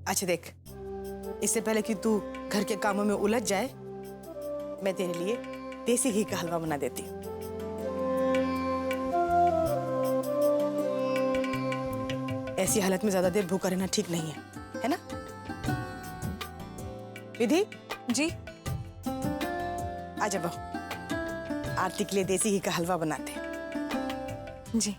अच्छा देख, इससे पहले कि तू घर के कामों में उलझ जाए, मैं तेरे लिए देसी घी का हलवा बना देती हूँ। ऐसी हालत में ज्यादा देर भूखा रहना ठीक नहीं है ना? विधि जी। आजा बहू, आरती के लिए देसी घी का हलवा बनाते हैं। जी।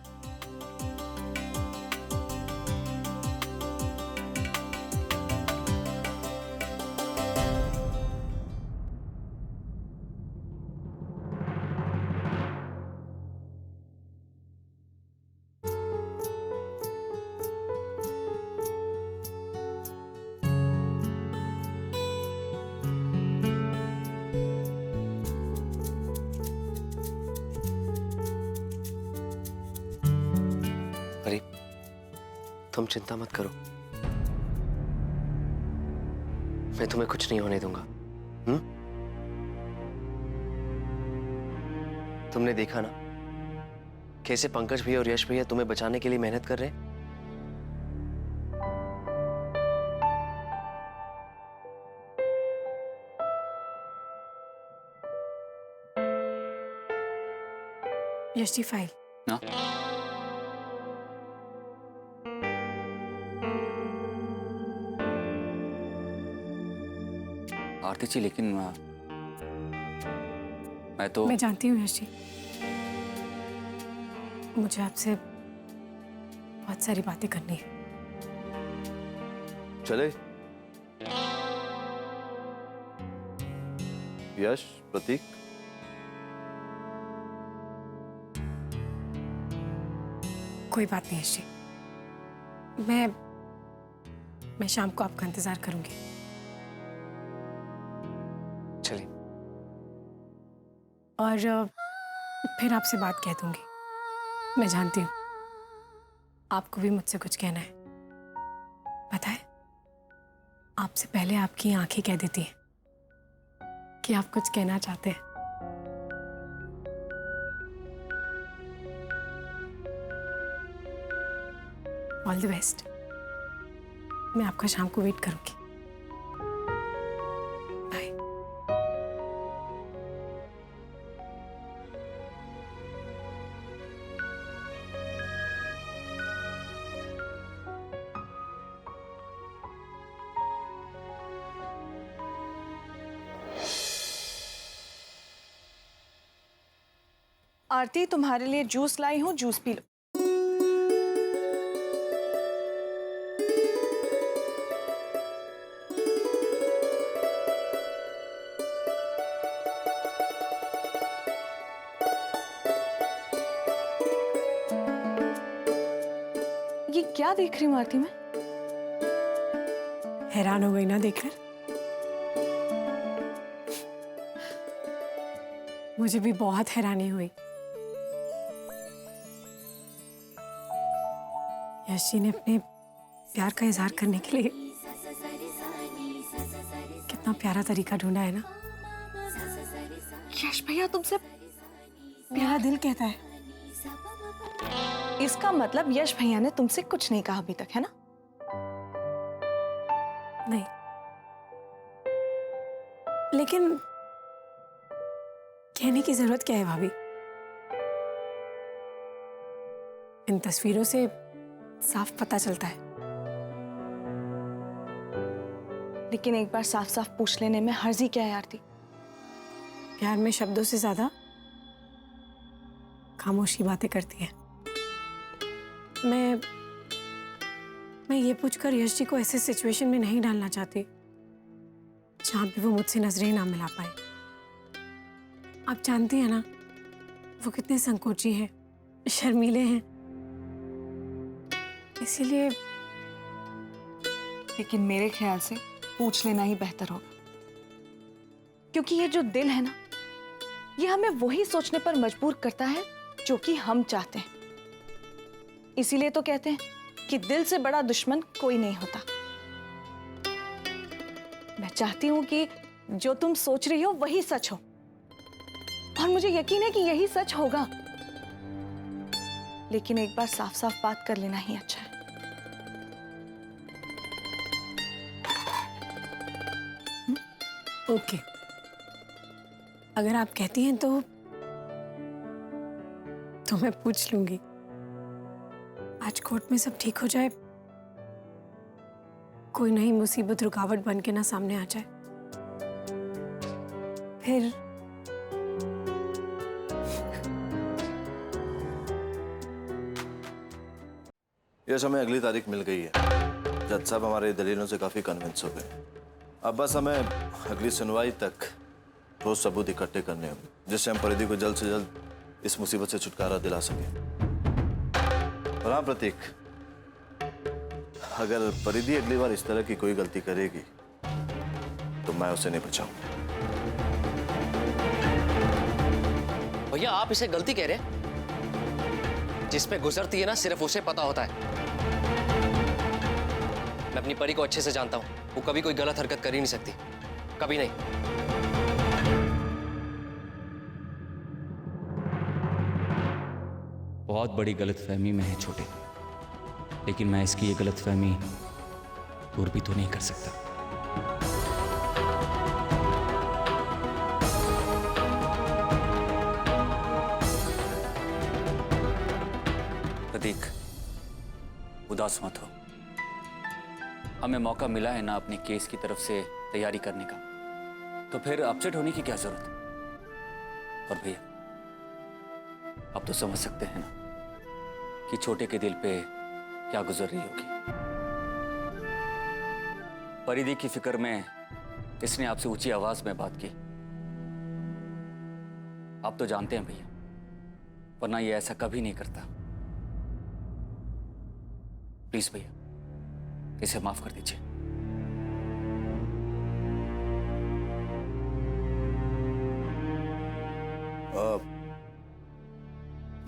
परी, तुम चिंता मत करो, मैं तुम्हें कुछ नहीं होने दूंगा। तुमने देखा ना कैसे पंकज भैया और यश भैया तुम्हें बचाने के लिए मेहनत कर रहे हैं। यश जी, फाइल ना? आरती जी, लेकिन मैं जानती हूँ यश जी, मुझे आपसे बहुत सारी बातें करनी है। चले। यश, प्रतीक, कोई बात नहीं यश जी, मैं शाम को आपका इंतजार करूंगी। चलिए। और फिर आपसे बात कह दूंगी। मैं जानती हूँ आपको भी मुझसे कुछ कहना है। पता है, आपसे पहले आपकी आंखें कह देती हैं कि आप कुछ कहना चाहते हैं। All the best. मैं आपका शाम को वेट करूंगी। बाय। आरती, तुम्हारे लिए जूस लाई हूँ, जूस पी लो। ये क्या देख रही हूँ आरती में? हैरान हो गई ना देखकर? मुझे भी बहुत हैरानी हुई। यश जी ने अपने प्यार का इजहार करने के लिए कितना प्यारा तरीका ढूंढा है ना। यश भैया तुमसे मेरा दिल कहता है। इसका मतलब यश भैया ने तुमसे कुछ नहीं कहा अभी तक, है ना? नहीं, लेकिन कहने की जरूरत क्या है भाभी? इन तस्वीरों से साफ पता चलता है। लेकिन एक बार साफ साफ पूछ लेने में हर्जी क्या है आरती? प्यार में शब्दों से ज्यादा खामोशी बातें करती है। मैं ये पूछकर यश जी को ऐसे सिचुएशन में नहीं डालना चाहती जहां पे वो मुझसे नजरें ना मिला पाए। आप जानती हैं ना वो कितने संकोची हैं, शर्मीले हैं। इसीलिए लेकिन मेरे ख्याल से पूछ लेना ही बेहतर होगा, क्योंकि ये जो दिल है ना, ये हमें वही सोचने पर मजबूर करता है जो कि हम चाहते हैं। इसीलिए तो कहते हैं कि दिल से बड़ा दुश्मन कोई नहीं होता। मैं चाहती हूं कि जो तुम सोच रही हो वही सच हो, और मुझे यकीन है कि यही सच होगा। लेकिन एक बार साफ साफ बात कर लेना ही अच्छा है। ओके, अगर आप कहती हैं तो मैं पूछ लूंगी। आज कोर्ट में सब ठीक हो जाए, कोई नई मुसीबत रुकावट बन के ना सामने आ जाए, फिर यश, हमें अगली तारीख मिल गई है। जज साहब हमारे दलीलों से काफी कन्विंस हो गए। अब बस हमें अगली सुनवाई तक ठोस सबूत इकट्ठे करने होंगे, जिससे हम परिधि को जल्द से जल्द इस मुसीबत से छुटकारा दिला सकें। और हाँ प्रतीक, अगर परिधि अगली बार इस तरह की कोई गलती करेगी तो मैं उसे नहीं बचाऊंगा। भैया आप इसे गलती कह रहे हैं? जिस पे गुजरती है ना सिर्फ उसे पता होता है। मैं अपनी परी को अच्छे से जानता हूं, वो कभी कोई गलत हरकत कर ही नहीं सकती, कभी नहीं। बहुत बड़ी गलतफहमी में है छोटे, लेकिन मैं इसकी ये गलतफहमी दूर भी तो नहीं कर सकता। प्रतीक, उदास मत हो। हमें मौका मिला है ना अपने केस की तरफ से तैयारी करने का, तो फिर अपसेट होने की क्या जरूरत। और भैया अब तो समझ सकते हैं ना कि छोटे के दिल पे क्या गुजर रही होगी। परिधि की फिक्र में इसने आपसे ऊंची आवाज में बात की। आप तो जानते हैं भैया, वरना ये ऐसा कभी नहीं करता। प्लीज भैया, इसे माफ कर दीजिए।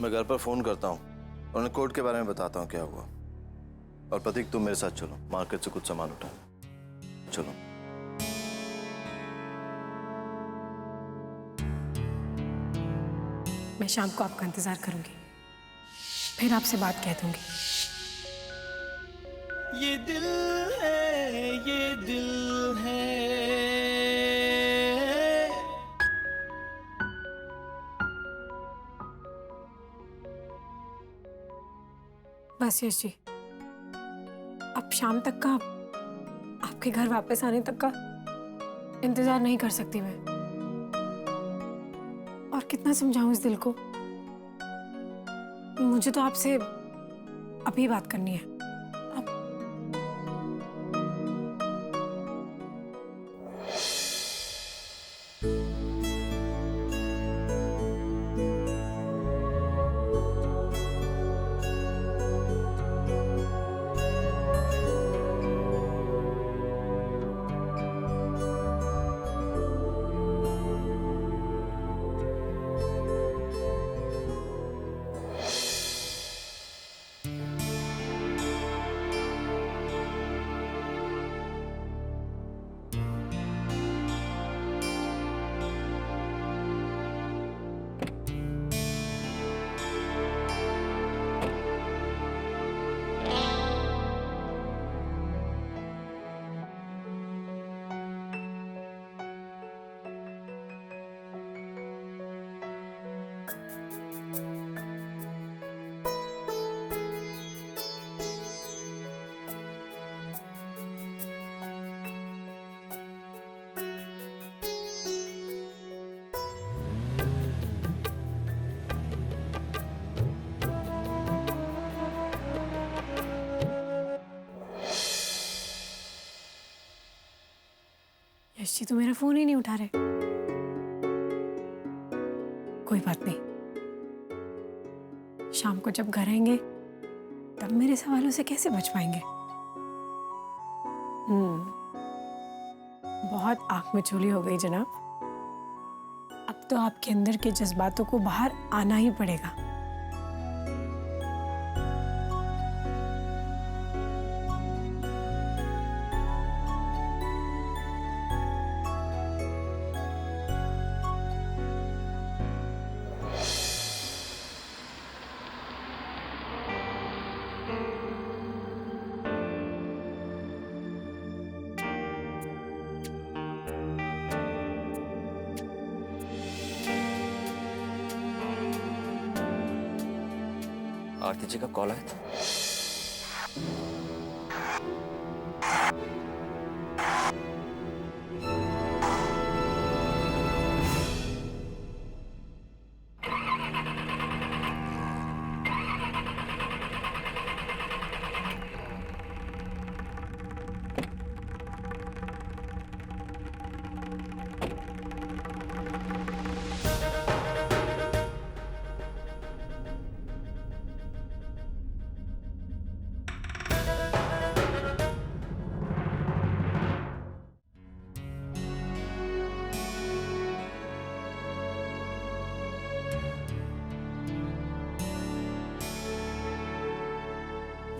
मैं घर पर फोन करता हूँ और उन्हें कोर्ट के बारे में बताता हूँ क्या हुआ। और प्रतीक, तुम मेरे साथ चलो, मार्केट से कुछ सामान उठाना। चलो। मैं शाम को आपका इंतजार करूंगी, फिर आपसे बात कह दूंगी। ये दिल है, ये दिल है। बस यश जी, अब शाम तक का, आपके घर वापस आने तक का इंतजार नहीं कर सकती मैं। और कितना समझाऊं इस दिल को। मुझे तो आपसे अभी बात करनी है। यश जी तो मेरा फोन ही नहीं उठा रहे। कोई बात नहीं, शाम को जब घर आएंगे तब मेरे सवालों से कैसे बच पाएंगे। बहुत आंख में चूली हो गई जनाब। अब तो आपके अंदर के जज्बातों को बाहर आना ही पड़ेगा। आरती जी का कॉल आया था।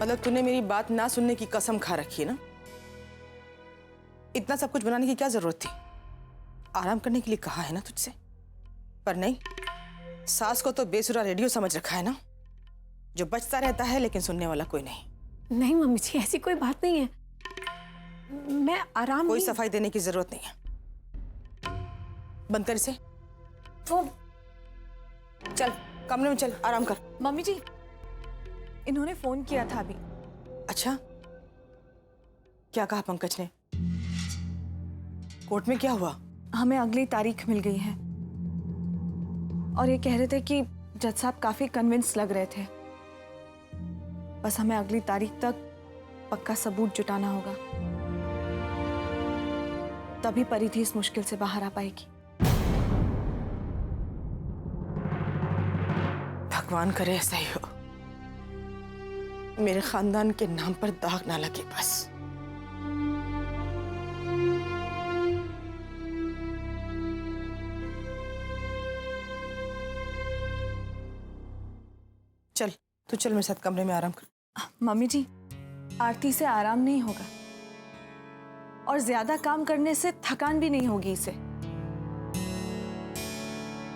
मतलब तूने मेरी बात ना सुनने की कसम खा रखी है ना? इतना सब कुछ बनाने की क्या जरूरत थी? आराम करने के लिए कहा है ना तुझसे, पर नहीं, सास को तो बेसुरा रेडियो समझ रखा है ना, जो बचता रहता है लेकिन सुनने वाला कोई नहीं। नहीं मम्मी जी, ऐसी कोई बात नहीं है। मैं आराम कोई नहीं... सफाई देने की जरूरत नहीं है। बंद कर इसे। वो चल कमरे में चल, आराम कर। मम्मी जी, इन्होंने फोन किया था अभी। अच्छा, क्या कहा पंकज ने? कोर्ट में क्या हुआ? हमें अगली तारीख मिल गई है और ये कह रहे थे कि जज साहब काफी कन्विंस लग रहे थे। बस हमें अगली तारीख तक पक्का सबूत जुटाना होगा, तभी परिधि इस मुश्किल से बाहर आ पाएगी। भगवान करे ऐसा ही हो, मेरे खानदान के नाम पर दाग ना लगे बस। चल तू चल मेरे साथ कमरे में आराम कर। मम्मी जी, आरती से आराम नहीं होगा और ज्यादा काम करने से थकान भी नहीं होगी इसे।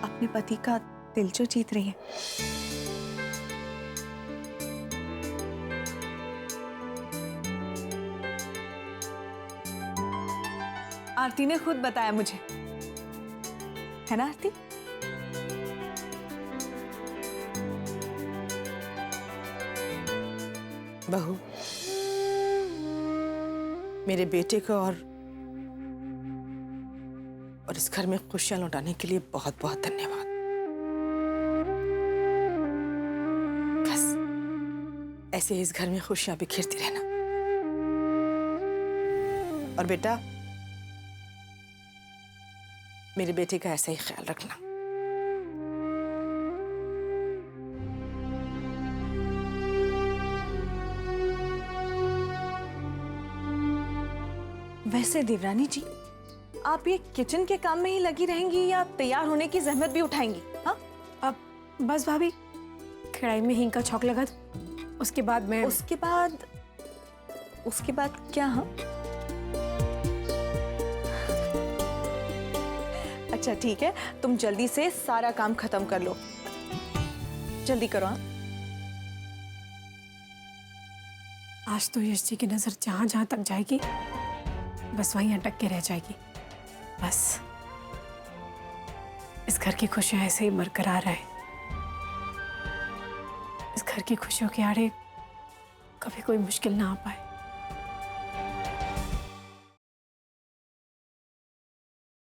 अपने पति का दिल जो जीत रही है। आरती ने खुद बताया मुझे, है ना आरती? बहू, मेरे बेटे को और इस घर में खुशियां लौटाने के लिए बहुत बहुत धन्यवाद। बस ऐसे ही इस घर में खुशियां बिखेरती रहना। और बेटा, मेरे बेटे का ऐसा ही ख्याल रखना। वैसे देवरानी जी, आप ये किचन के काम में ही लगी रहेंगी या तैयार होने की जहमत भी उठाएंगी? हाँ, अब बस भाभी, कढ़ाई में हींग का छौंक लगा दो, उसके बाद मैं... उसके बाद क्या? हाँ, अच्छा ठीक है, तुम जल्दी से सारा काम खत्म कर लो, जल्दी करो। हाँ, आज तो यश जी की नजर जहां जहां तक जाएगी बस वहीं अटक के रह जाएगी। बस इस घर की खुशियां ऐसे ही बरकरार रहे, इस घर की खुशियों के आड़े कभी कोई मुश्किल ना आ पाए।